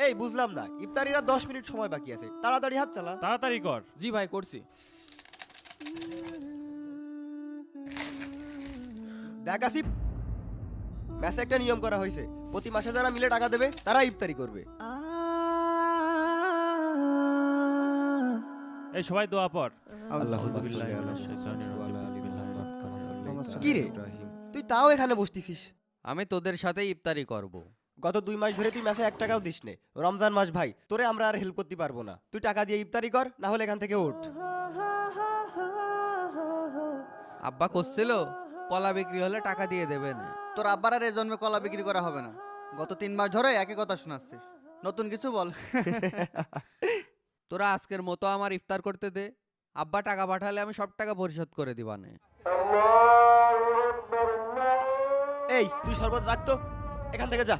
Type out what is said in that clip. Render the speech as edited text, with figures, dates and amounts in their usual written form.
এই বুঝলাম না, ইফতারির আর 10 মিনিট সময় বাকি আছে, তাড়াতাড়ি হাত চালা। তাড়াতাড়ি কর। জি ভাই করছি। দেখ আসিফ, ম্যাচে একটা নিয়ম করা হয়েছে, প্রতি মাসে যারা মিলে টাকা দেবে তারা ইফতারি করবে। এই সবাই দোয়া পড়। কি রে, তুই তাও এখানে বসতিছিস? আমি তোদের সাথে ইফতারি করব। গত 2 মাস ধরে তুই ম্যাচে 1 টাকাও দিস নে। রমজান মাস ভাই, তোরে আমরা আর হেল্প করতে পারবো না। তুই টাকা দিয়ে ইফতারি কর, না হলে এখান থেকে ওঠ। আব্বা করছিল কলা বিক্রি হলে টাকা দিয়ে দেবে না। তোর আব্বার আর এ জন্মে কলা বিক্রি করা হবে না। গত 3 মাস ধরে একই কথা শোনাচ্ছিস, নতুন কিছু বল। তোরা আজকের মতো আমার ইফতার করতে দে। আব্বা টাকা পাঠালে আমি সব টাকা পরিশোধ করে দিবানে। এই তুই শরবত রাখতো, এখান থেকে যা।